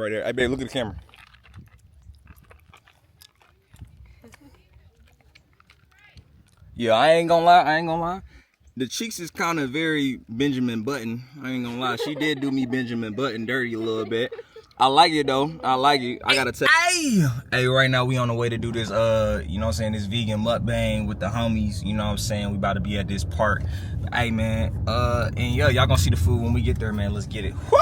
Right there. Hey, babe, look at the camera. Yeah, I ain't gonna lie. The cheeks is kind of very Benjamin Button. I ain't gonna lie. She did do me Benjamin Button dirty a little bit. I like it though. I like it. I gotta tell. Hey, right now we on the way to do this. You know what I'm saying? This vegan mukbang with the homies. You know what I'm saying? We about to be at this park. Hey man. And yeah, y'all gonna see the food when we get there, man. Let's get it. Woo!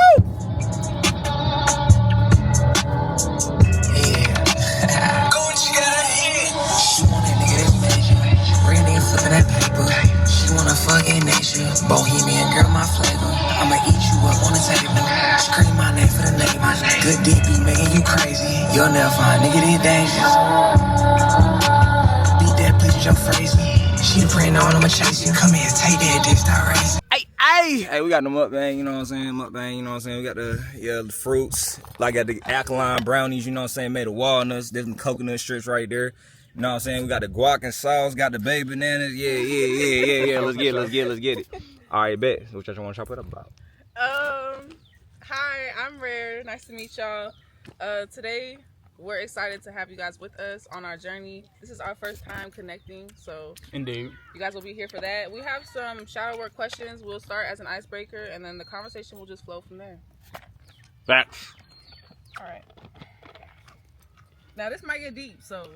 Fucking nature, bohemian girl, my flavor. I'ma eat you up on the table. Scream my name for the name. Good dick be making you crazy. You'll never find nigga this dangerous. Beat that bitch with your phrase. She praying on, I'ma chase you. Come here, take that dick, start racing. Hey, we got the mukbang, you know what I'm saying? Mukbang, you know what I'm saying? We got the fruits. Like got the alkaline brownies, you know what I'm saying? Made of walnuts. There's some coconut strips right there. You know what I'm saying? We got the guac and sauce, got the baby bananas. Yeah. Let's get it. All right, bet. So what y'all want to chop it up about? Hi, I'm Rare. Nice to meet y'all. Today, we're excited to have you guys with us on our journey. This is our first time connecting, so indeed, you guys will be here for that. We have some shower work questions. We'll start as an icebreaker, and then the conversation will just flow from there. Facts. All right. Now, this might get deep, so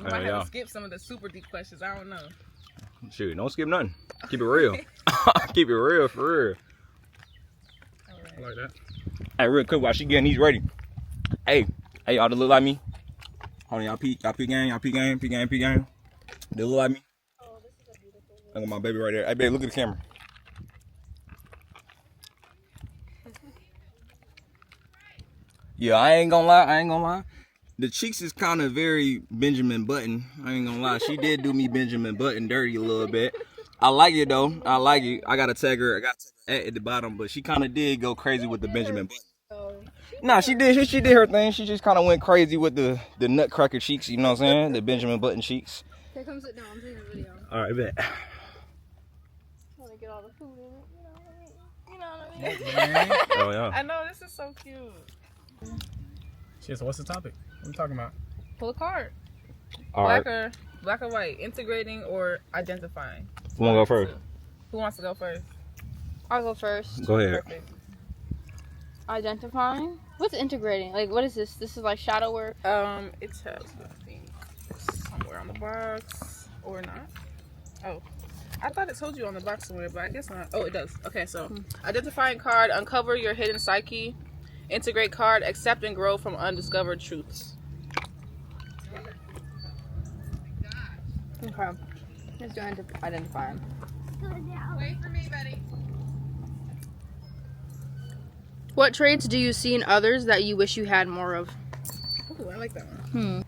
we might have to skip some of the super deep questions. I don't know. Shoot, don't skip nothing. Keep it real. Keep it real, for real. All right. I like that. Hey, real quick, while she getting these ready. Hey, y'all that look like me. Hold on, y'all peek game. They look like me. Oh, this is a beautiful one. Look at my baby right there. Hey, babe, look at the camera. Yeah, I ain't gonna lie. The cheeks is kind of very Benjamin Button. I ain't gonna lie. She did do me Benjamin Button dirty a little bit. I like it though. I like it. I gotta tag her. I got at the bottom, but she kind of did go crazy with the Benjamin Button. Nah, she did. She did her thing. She just kind of went crazy with the nutcracker cheeks. You know what I'm saying? The Benjamin Button cheeks. Okay, come sit down. I'm taking a video. All right, bet. I want to get all the food in it. You know what I mean? Oh yeah. I know, this is so cute. Shit, so what's the topic? What are we talking about? Pull a card. All right. Black or white, integrating or identifying? Who wanna go first? Who wants to go first? I'll go first. Go ahead. Perfect. Identifying? What's integrating? Like, what is this? This is like shadow work? It tells you, I think, somewhere on the box, or not. Oh, I thought it told you on the box somewhere, but I guess not. Oh, it does. Okay, so identifying card, uncover your hidden psyche. Integrate card, accept and grow from undiscovered truths. Okay. Let's do identifying. Wait for me, buddy. What traits do you see in others that you wish you had more of? Ooh, I like that one.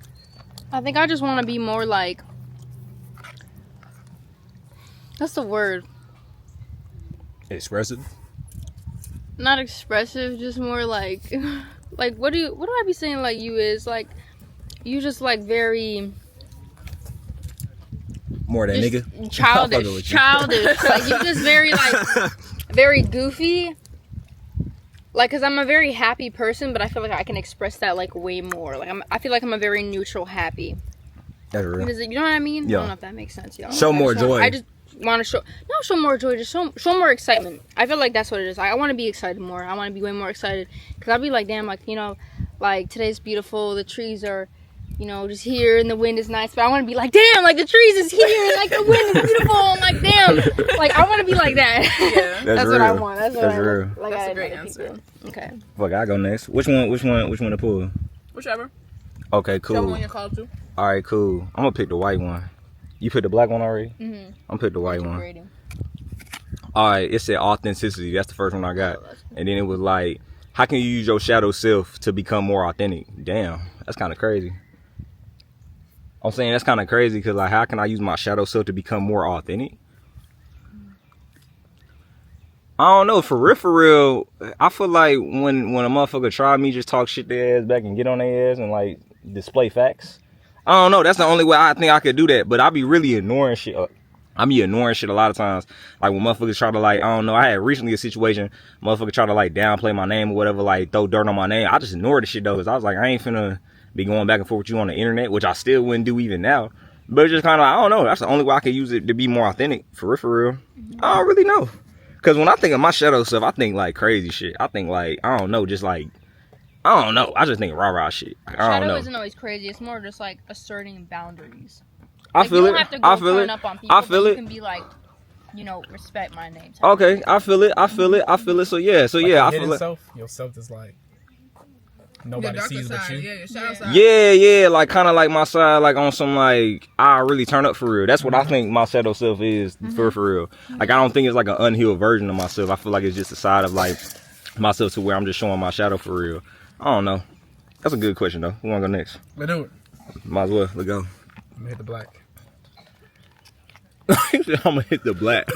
I think I just want to be more like... That's the word. Expressive. Not expressive, just more like... like, what do I be saying like you is? Like, you just like very... More than nigga. Childish. Like, you're just very like... very goofy. Like, cause I'm a very happy person, but I feel like I can express that like way more. Like, I feel like I'm a very neutral happy. That's real. You know what I mean? Yeah. I don't know if that makes sense, y'all. Show more joy. I just want to show more joy. Just show more excitement. I feel like that's what it is. I want to be excited more. I want to be way more excited. Cause I'll be like, damn, like, you know, like today's beautiful. The trees are, you know, just here and the wind is nice. But I want to be like, damn, like the trees is here and like the wind is beautiful. And like, damn, like I want to be like that. Yeah, that's what I want. That's real. Like, that's a great answer. People. Okay. Fuck, I go next. Which one to pull? Whichever. Okay, Whichever cool. one you're called to. All right, cool. I'm gonna pick the white one. You picked the black one already? Mm-hmm. I'm gonna pick the white one. All right, it said authenticity. That's the first one I got. And then it was like, how can you use your shadow self to become more authentic? Damn, that's kind of crazy. I'm saying that's kind of crazy because like, how can I use my shadow self to become more authentic? I don't know, for real, I feel like when a motherfucker try me, just talk shit their ass back and get on their ass and like display facts. I don't know, that's the only way I think I could do that, but I be really ignoring shit. I be ignoring shit a lot of times. Like when motherfuckers try to like, I don't know, I had recently a situation, motherfucker try to like downplay my name or whatever, like throw dirt on my name. I just ignored the shit though, cause I was like, I ain't finna be going back and forth with you on the internet, which I still wouldn't do even now. But it's just kind of like, I don't know, that's the only way I can use it to be more authentic, for real. I don't really know. Cause when I think of my shadow self, I think like crazy shit. I think like, I don't know, just like, I don't know. I just think rah-rah shit. I don't Shadow know. isn't always crazy. It's more just like asserting boundaries. I Like, feel you it. don't have to go I feel turn it. up on people, I feel but it. you can be like, you know, respect my name. type Okay, I feel it. I feel it. I feel it. So yeah, Like yeah, your I hidden feel it. self, your self is like Your nobody darker sees but side, you. yeah, your shadow side. Yeah, like kind of like my side, like on some like I really turn up for real. That's what I think my shadow self is for real. Like I don't think it's like an unhealed version of myself. I feel like it's just a side of like myself to where I'm just showing my shadow for real. I don't know. That's a good question though. Who wanna go next? Let's do it. Might as well. Let's go. I'm gonna hit the black. I'm gonna hit the black.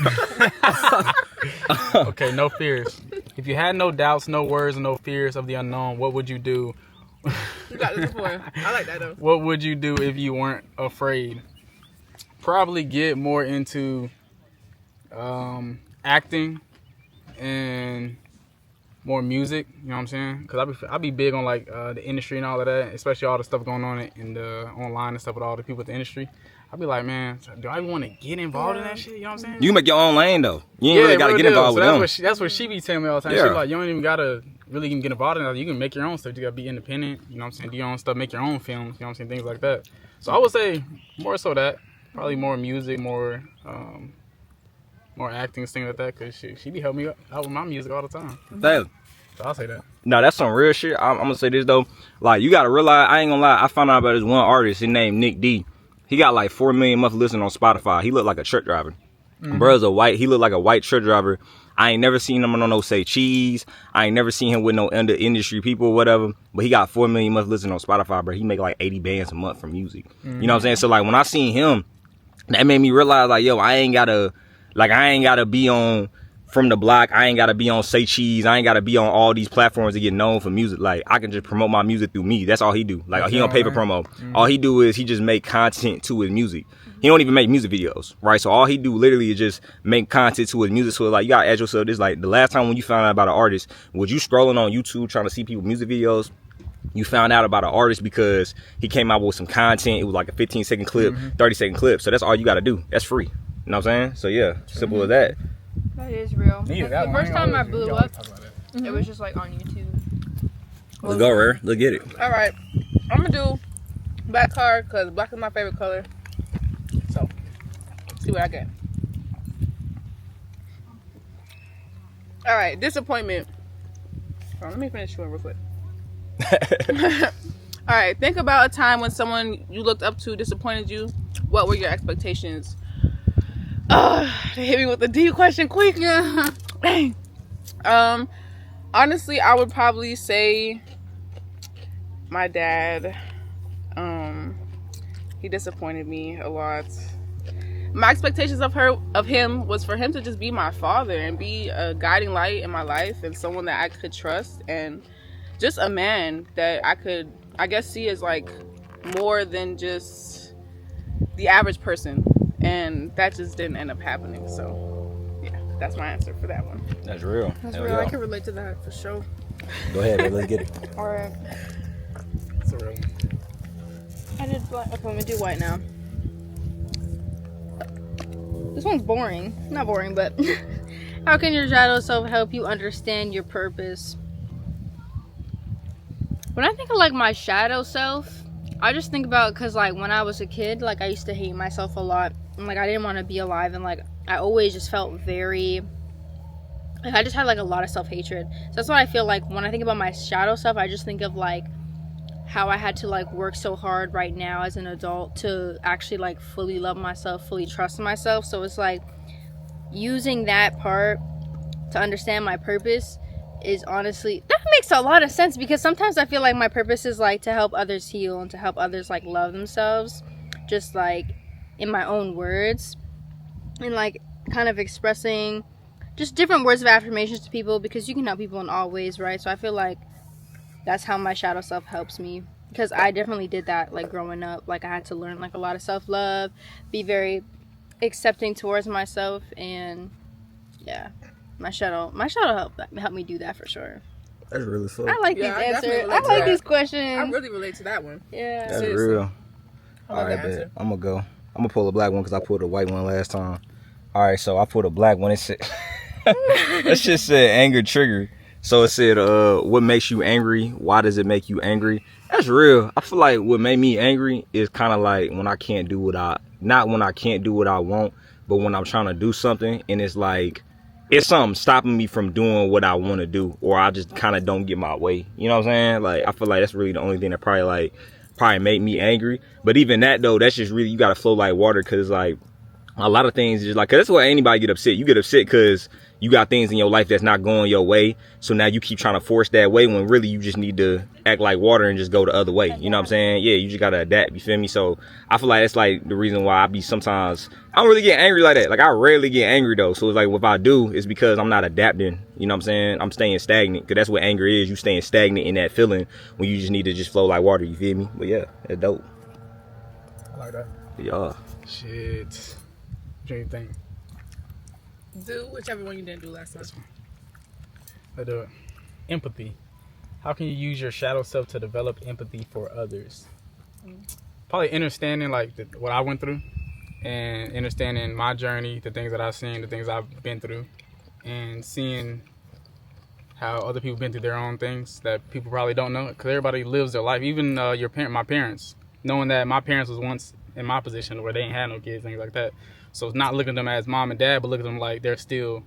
Okay, no fears. If you had no doubts, no worries, no fears of the unknown, what would you do? You got this before. I like that though. What would you do if you weren't afraid? Probably get more into acting and more music. You know what I'm saying? Cause I be big on like the industry and all of that, especially all the stuff going on in the online and stuff with all the people with the industry. I'd be like, man, do I want to get involved in that shit? You know what I'm saying? You can make your own lane though. You ain't really gotta real get deal. involved So with them. that's what she be telling me all the time. Yeah. She's like, you don't even gotta really even get involved in that. You can make your own stuff. You gotta be independent. You know what I'm saying? Do your own stuff, make your own films. You know what I'm saying? Things like that. So I would say more so that. Probably more music, more acting, things like that. Cause she be helping me out with my music all the time. Damn. So I'll say that. No, that's some real shit. I'm gonna say this though. Like you gotta realize, I ain't gonna lie. I found out about this one artist. His name Nick D. He got like 4 million monthly listeners on Spotify. He look like a truck driver. Bruh's a white. He look like a white truck driver. I ain't never seen him on no say cheese. I ain't never seen him with no under industry people or whatever. But he got 4 million monthly listeners on Spotify, bro. He make like 80 bands a month from music. You know what I'm saying? So like when I seen him, that made me realize like, yo, I ain't gotta be on From the Block. I ain't gotta be on Say Cheese. I ain't gotta be on all these platforms to get known for music. Like I can just promote my music through me. That's all he do. Like he don't pay for promo. All he do is he just make content to his music. He don't even make music videos, right? So all he do literally is just make content to his music. So like you gotta ask yourself this: like the last time when you found out about an artist, was you scrolling on YouTube trying to see people's music videos? You found out about an artist because he came out with some content. It was like a 15-second clip, 30-second clip. So that's all you gotta do. That's free. You know what I'm saying? So yeah, simple as that. That is real. Yeah, Like, that the one, first time I blew y'all up, talk about that. it was just like on YouTube. Let's go, Rare. Let's get it. All right, I'm gonna do black card because black is my favorite color. So, see what I get. All right, disappointment. Oh, let me finish one real quick. All right, think about a time when someone you looked up to disappointed you. What were your expectations? They hit me with the D question quick. Yeah. Dang. Honestly, I would probably say my dad. He disappointed me a lot. My expectations of him was for him to just be my father and be a guiding light in my life and someone that I could trust and just a man that I could, I guess, see as like more than just the average person. And that just didn't end up happening. So yeah, that's my answer for that one. That's real. That's Hell real. yeah. I can relate to that for sure. Go ahead, man. Let's get it. Alright. It's a real one. I did black. Okay, I'm gonna do white now. This one's boring. Not boring, but how can your shadow self help you understand your purpose? When I think of like my shadow self, I just think about because like when I was a kid, like I used to hate myself a lot, and like I didn't want to be alive, and like I always just felt very. Like I just had like a lot of self-hatred. So that's what I feel like when I think about my shadow self. I just think of like how I had to like work so hard right now as an adult to actually like fully love myself, fully trust myself. So it's like using that part to understand my purpose is honestly, that makes a lot of sense because sometimes I feel like my purpose is like to help others heal and to help others like love themselves, just like in my own words, and like kind of expressing just different words of affirmations to people because you can help people in all ways, right? So I feel like that's how my shadow self helps me because I definitely did that like growing up. Like I had to learn like a lot of self-love, be very accepting towards myself, and yeah, my shadow helped me do that for sure. That's really so. I like Yeah, I these definitely answers. relate I to like that. these questions. I really relate to that one. Yeah. That's Seriously. real. I All love right, that bet. answer. I'm gonna go. I'm gonna pull a black one because I pulled a white one last time. All right, so I pulled a black one. It said, that shit said anger trigger. So it said, what makes you angry? Why does it make you angry? That's real. I feel like what made me angry is kind of like when I can't do not when I can't do what I want, but when I'm trying to do something and it's like, it's something stopping me from doing what I want to do, or I just kind of don't get my way. You know what I'm saying? Like, I feel like that's really the only thing that probably make me angry. But even that though, that's just really, you gotta flow like water, cause like a lot of things is like, cause that's why anybody get upset. You get upset cause you got things in your life that's not going your way. So now you keep trying to force that way when really you just need to act like water and just go the other way. You know what I'm saying? Yeah, you just gotta adapt. You feel me? So I feel like that's like the reason why I be sometimes, I don't really get angry like that. Like I rarely get angry though. So it's like if I do, it's because I'm not adapting. You know what I'm saying? I'm staying stagnant. Cause that's what anger is. You staying stagnant in that feeling when you just need to just flow like water. You feel me? But yeah, that's dope. I like that. Yeah. Shit. What do you think? Do whichever one you didn't do last time. Let's do it. Empathy. How can you use your shadow self to develop empathy for others? Probably understanding like what I went through, and understanding my journey, the things that I've seen, the things I've been through, and seeing how other people been through their own things that people probably don't know. Because everybody lives their life. Even my parents, knowing that my parents was once in my position where they ain't had no kids, things like that. So it's not looking at them as mom and dad, but looking at them like they're still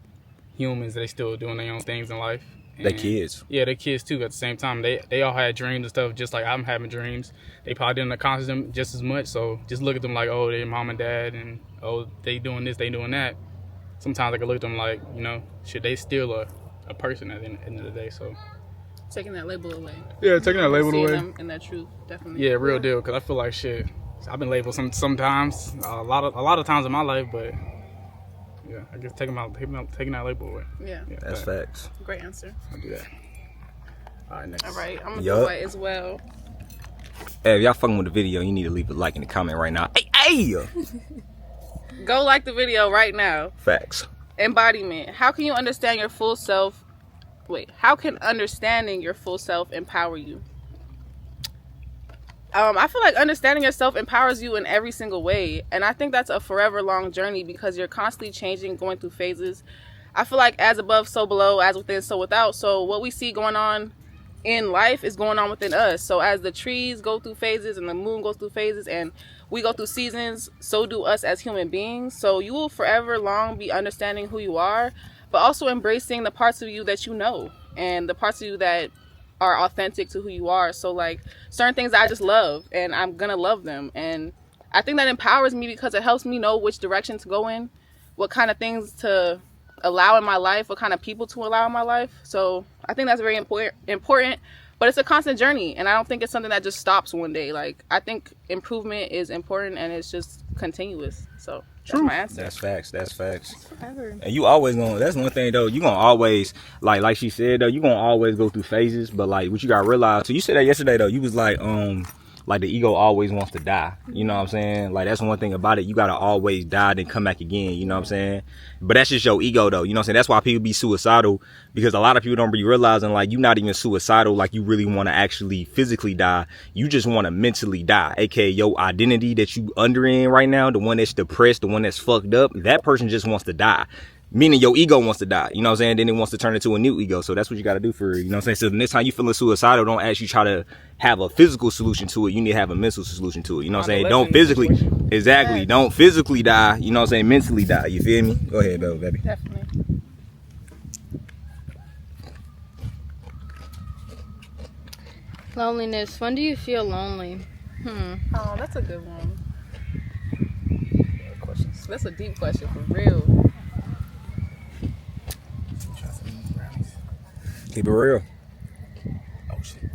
humans. They still doing their own things in life. They kids. Yeah, they kids too. At the same time, they all had dreams and stuff, just like I'm having dreams. They probably didn't accomplish them just as much. So just look at them like, oh, they're mom and dad, and oh, they doing this, they doing that. Sometimes I can look at them like, should they still a person at the end of the day? So Taking that label away. yeah, taking that label Seeing away. them in their truth, definitely. Yeah, real deal. Cause I feel like shit. I've been labeled sometimes, a lot of times in my life, but yeah, I guess taking that label away. Yeah. That's facts. Great answer. I'll do that. All right, next. All right, I'm gonna Yup. do white as well. Hey, if y'all fucking with the video, you need to leave a like in the comment right now. Hey! Go like the video right now. Facts. Embodiment. How can you understand your full self? How can understanding your full self empower you? I feel like understanding yourself empowers you in every single way. And I think that's a forever long journey because you're constantly changing, going through phases. I feel like as above, so below, as within, so without. So what we see going on in life is going on within us. So as the trees go through phases and the moon goes through phases and we go through seasons, so do us as human beings. So you will forever long be understanding who you are, but also embracing the parts of you that you know and the parts of you that are authentic to who you are. So like certain things I just love and I'm gonna love them, and I think that empowers me because it helps me know which direction to go in, what kind of things to allow in my life, what kind of people to allow in my life. So I think that's very important, but it's a constant journey, and I don't think it's something that just stops one day. Like I think improvement is important and it's just continuous. So that's my answer. That's facts. That's facts. Forever. And you always gonna, that's one thing though, you gonna always, like she said though, you gonna always go through phases, but like what you gotta realize, so you said that yesterday though, you was like the ego always wants to die. You know what I'm saying? Like that's one thing about it, you gotta always die then come back again, you know what I'm saying? But that's just your ego though, you know what I'm saying? That's why people be suicidal, because a lot of people don't be realizing like you're not even suicidal, like you really want to actually physically die. You just want to mentally die, aka your identity that you under in right now, the one that's depressed, the one that's fucked up, that person just wants to die. Meaning your ego wants to die, you know what I'm saying? Then it wants to turn into a new ego. So that's what you got to do for, you know what I'm saying? So the next time you feeling suicidal, don't actually try to have a physical solution to it. You need to have a mental solution to it. You know what I'm saying? Don't physically, exactly. Don't physically die. You know what I'm saying? Mentally die. You feel me? Go ahead, baby. Definitely. Loneliness. When do you feel lonely? Oh, that's a good one. That's a deep question for real. Keep it real. Oh shit.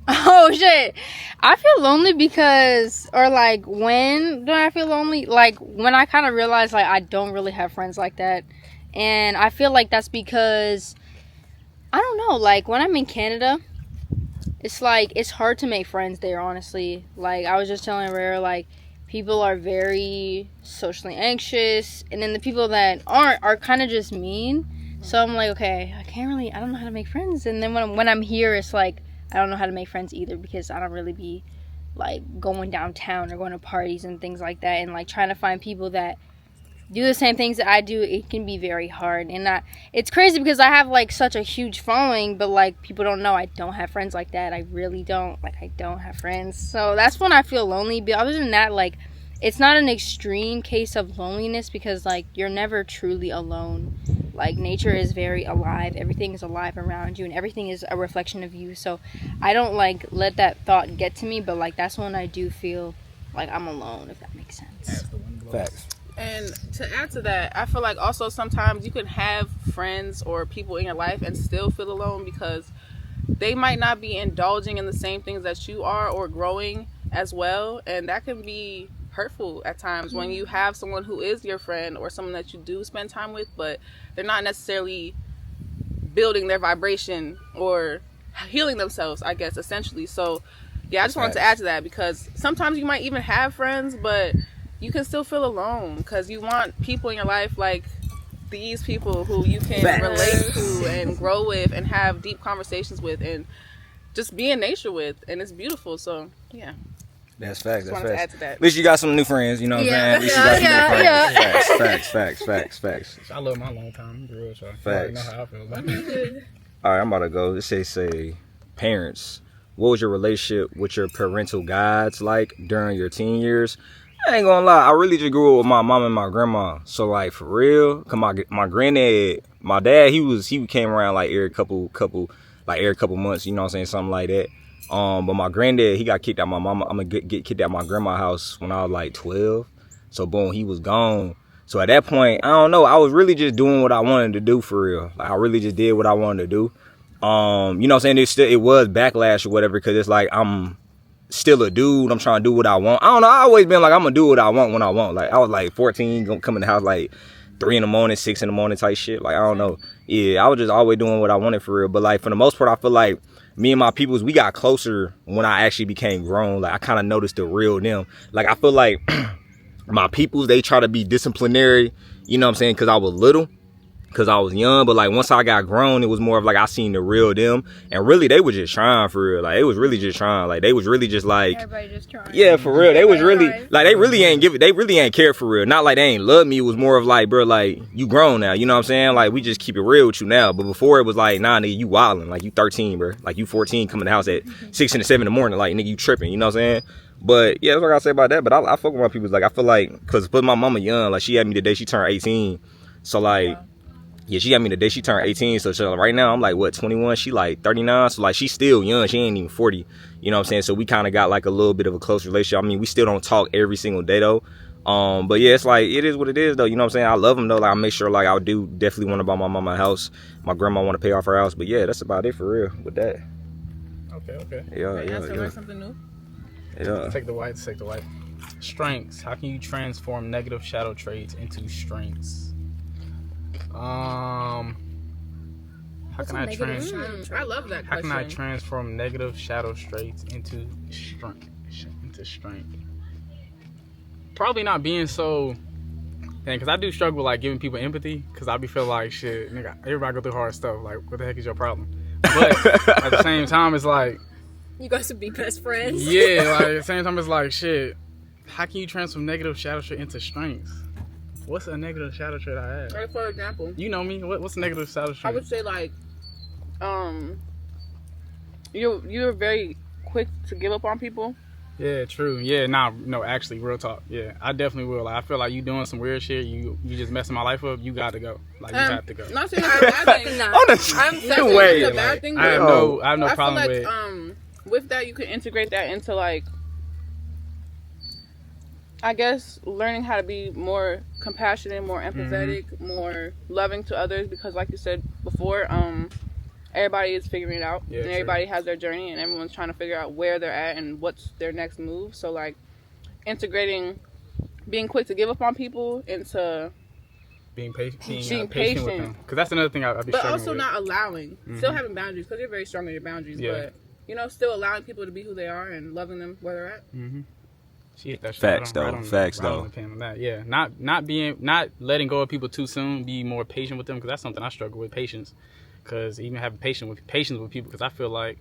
Oh shit. I feel lonely because, or like, when do I feel lonely? Like when I kind of realize like I don't really have friends like that. And I feel like that's because, I don't know, like when I'm in Canada, it's like it's hard to make friends there, honestly. Like I was just telling Rare, like people are very socially anxious, and then the people that aren't are kind of just mean. So I'm like, okay, I don't know how to make friends. And then when I'm here, it's like I don't know how to make friends either, because I don't really be like going downtown or going to parties and things like that, and like trying to find people that do the same things that I do. It can be very hard, and it's crazy because I have like such a huge following, but like people don't know I don't have friends like that. I really don't. Like I don't have friends, so that's when I feel lonely. But other than that, like it's not an extreme case of loneliness, because like you're never truly alone. Like nature is very alive, everything is alive around you, and everything is a reflection of you. So I don't like let that thought get to me, but like that's when I do feel like I'm alone, if that makes sense. Facts. And to add to that, I feel like also sometimes you can have friends or people in your life and still feel alone, because they might not be indulging in the same things that you are or growing as well. And that can be hurtful at times when you have someone who is your friend or someone that you do spend time with, but they're not necessarily building their vibration or healing themselves, I guess, essentially. So yeah, I just wanted to add to that, because sometimes you might even have friends, but you can still feel alone because you want people in your life like these people who you can relate to and grow with and have deep conversations with and just be in nature with, and it's beautiful. So yeah, that's facts. just wanted to add to that. At least you got some new friends, you know what I'm saying? At least you got some new friends. Facts. I love my long time. Real so Facts. You know how I feel about it. All right, I'm about to go. Let's say parents. What was your relationship with your parental guides like during your teen years? I ain't gonna lie, I really just grew up with my mom and my grandma. So like for real, cause my granddad, my dad, he came around like every couple months, you know what I'm saying, something like that. But my granddad, he got kicked out my mama. I'm gonna get kicked out my grandma's house when I was like 12. So boom, he was gone. So at that point, I don't know, I was really just doing what I wanted to do for real. Like I really just did what I wanted to do. You know what I'm saying? It was backlash or whatever, because it's like I'm still a dude. I'm trying to do what I want. I don't know. I always been like I'm gonna do what I want when I want. Like I was like 14, gonna come in the house like 3 in the morning, 6 in the morning type shit. Like I don't know. Yeah, I was just always doing what I wanted for real. But like for the most part, I feel like me and my peoples, we got closer when I actually became grown. Like I kind of noticed the real them. Like I feel like my peoples, they try to be disciplinary. You know what I'm saying? Because I was little. Because I was young, but like once I got grown, it was more of like I seen the real them, and really they were just trying for real. Like it was really just trying. Like they was really just like Everybody just trying. Yeah, for real. They was really like they really ain't care for real. Not like they ain't love me. It was more of like, bro, like you grown now. You know what I'm saying? Like we just keep it real with you now. But before it was like, nah, nigga, you wildin'. Like you 13, bro. Like you 14, coming to the house at 6 and 7 in the morning. Like nigga, you tripping. You know what I'm saying? But yeah, that's what I gotta say about that. But I fuck with my people. Like I feel like because my mama young. Like she had me the day she turned 18. So like. Yeah, she got me the day she turned 18, so right now I'm like, what, 21? She like 39, so like she's still young. She ain't even 40, you know what I'm saying? So we kind of got like a little bit of a close relationship. I mean, we still don't talk every single day though. But yeah, it's like, it is what it is though, you know what I'm saying? I love them though. Like I make sure like I do definitely want to buy my mama a house. My grandma want to pay off her house. But yeah, that's about it for real with that. Okay. Yeah. Something new. Yeah. Take the white. Strengths. How can you transform negative shadow traits into strengths? How can I I love that question. How can I transform negative shadow traits into strength? Probably not being so. Because I do struggle with like giving people empathy, because I be feeling like shit, nigga. Everybody go through hard stuff. Like, what the heck is your problem? But at the same time, it's like you guys would be best friends. Yeah, like at the same time, it's like shit. How can you transform negative shadow trait into strengths? What's a negative shadow trait I have? Like for example, you know me. What's a negative shadow trait? I would say like, you're very quick to give up on people. Yeah, true. Yeah, no, actually, real talk. Yeah, I definitely will. Like, I feel like you doing some weird shit. You just messing my life up. You got to go. Like you have to go. Not saying it's a bad thing. I'm saying it's a bad thing. I have no problem with. With that, you can integrate that into like, I guess, learning how to be more compassionate, more empathetic, more loving to others, because like you said before, everybody is figuring it out, and everybody has their journey, and everyone's trying to figure out where they're at and what's their next move. So like integrating being quick to give up on people into being patient with them, because that's another thing I'd be but struggling also with. Not allowing, still having boundaries, because you're very strong in your boundaries, but you know, still allowing people to be who they are and loving them where they're at. Mm-hmm. She hit that shit Facts, right though. on, Facts, right though. on the pin on that. Yeah, not letting go of people too soon. Be more patient with them, because that's something I struggle with, patience. Because even having patience with people, because I feel like,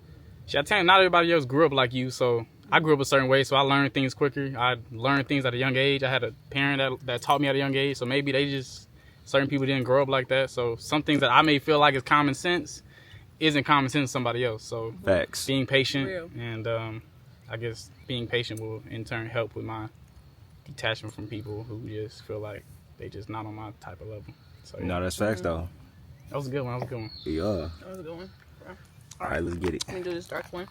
I tell you, not everybody else grew up like you. So I grew up a certain way, so I learned things quicker. I learned things at a young age. I had a parent that taught me at a young age. So maybe certain people didn't grow up like that. So some things that I may feel like is common sense isn't common sense to somebody else. So Facts. being patient Real. and I guess being patient will in turn help with my detachment from people who just feel like they just not on my type of level. So yeah. No, that's facts though. That was a good one. Yeah. That was a good one. All right, let's get it. Let me do this dark one.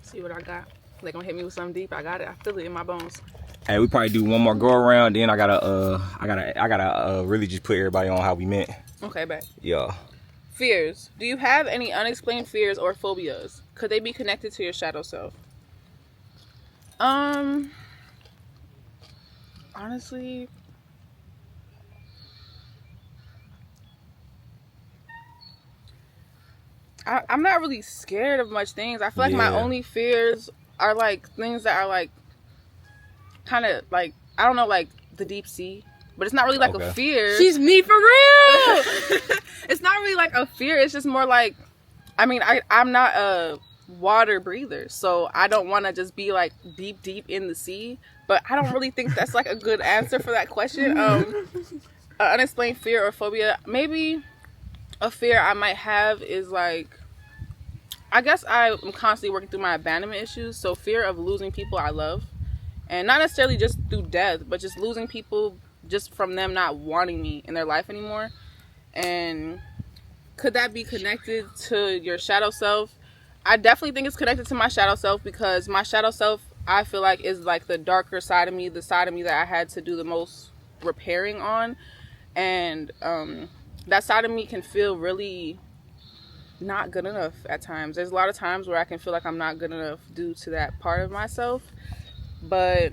See what I got. They gonna hit me with something deep. I got it. I feel it in my bones. Hey, we probably do one more go around. Then I gotta really just put everybody on how we meant. Okay, back. Yeah. Fears. Do you have any unexplained fears or phobias? Could they be connected to your shadow self? Honestly, I'm not really scared of much things. I feel like my Yeah. only fears are like things that are like kind of like, I don't know, like the deep sea, but it's not really like Okay. a fear. She's me for real. It's not really like a fear. It's just more like, I mean, I'm not a water breather, so I don't want to just be like deep in the sea. But I don't really think that's like a good answer for that question. Unexplained fear or phobia. Maybe a fear I might have is like, I guess I'm constantly working through my abandonment issues. So fear of losing people I love, and not necessarily just through death, but just losing people just from them not wanting me in their life anymore. And could that be connected to your shadow self? I definitely think it's connected to my shadow self, because my shadow self, I feel like, is like the darker side of me, the side of me that I had to do the most repairing on. And that side of me can feel really not good enough at times. There's a lot of times where I can feel like I'm not good enough due to that part of myself. But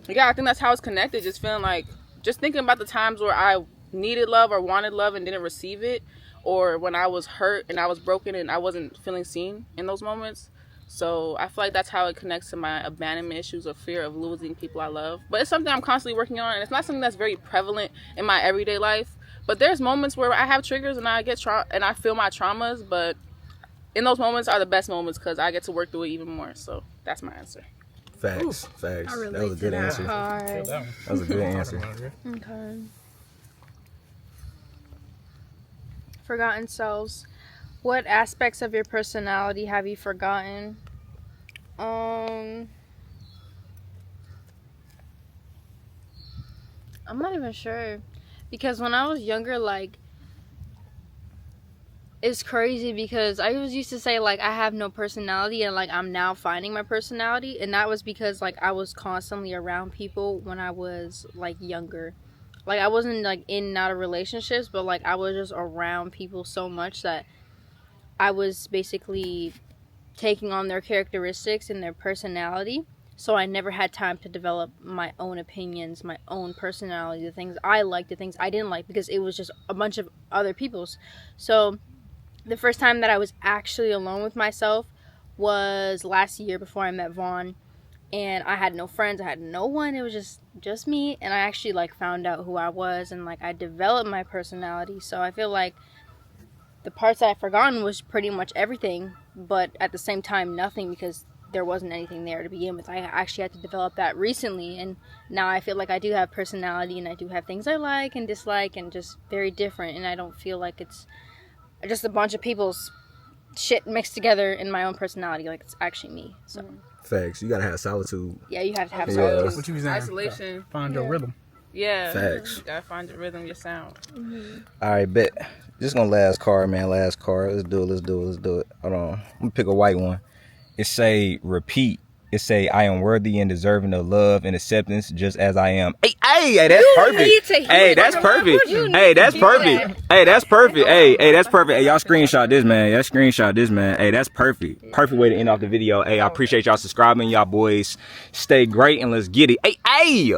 yeah, I think that's how it's connected. Just feeling like, just thinking about the times where I needed love or wanted love and didn't receive it, or when I was hurt and I was broken and I wasn't feeling seen in those moments. So I feel like that's how it connects to my abandonment issues, of fear of losing people I love. But it's something I'm constantly working on, and it's not something that's very prevalent in my everyday life. But there's moments where I have triggers and I get and I feel my traumas, but in those moments are the best moments, because I get to work through it even more. So that's my answer. Facts. Facts. I That was a relate good to that. answer. Alright. That That was a good answer. Okay. Forgotten selves. What aspects of your personality have you forgotten? I'm not even sure, because when I was younger, like, it's crazy because I was used to say like I have no personality, and like I'm now finding my personality, and that was because like I was constantly around people when I was like younger. Like I wasn't like in and out of relationships, but like I was just around people so much that I was basically taking on their characteristics and their personality. So I never had time to develop my own opinions, my own personality, the things I liked, the things I didn't like, because it was just a bunch of other people's. So the first time that I was actually alone with myself was last year, before I met Vaughn. And I had no friends, I had no one, it was just me. And I actually like found out who I was, and like I developed my personality. So I feel like the parts that I've forgotten was pretty much everything, but at the same time nothing, because there wasn't anything there to begin with. I actually had to develop that recently, and now I feel like I do have personality, and I do have things I like and dislike, and just very different. And I don't feel like it's just a bunch of people's shit mixed together in my own personality. Like, it's actually me. So Facts. You gotta have solitude. yeah, you have to have Yeah. solitude. What you was saying? Isolation. Find your rhythm. Yeah. Facts. You gotta find your rhythm, your sound. All right, bet. This gonna last card, man. Last card. Let's do it. Hold on. I'm gonna pick a white one. It say repeat. It say I am worthy and deserving of love and acceptance just as I am. Hey, that's perfect. need to hear Hey, that's that. perfect. You Hey, need that's to hear perfect. Hey, that's perfect. Hey, that's perfect. Hey, y'all screenshot this, man. Hey, that's perfect. Perfect way to end off the video. Hey, I appreciate y'all subscribing. Y'all boys stay great, and let's get it. Hey.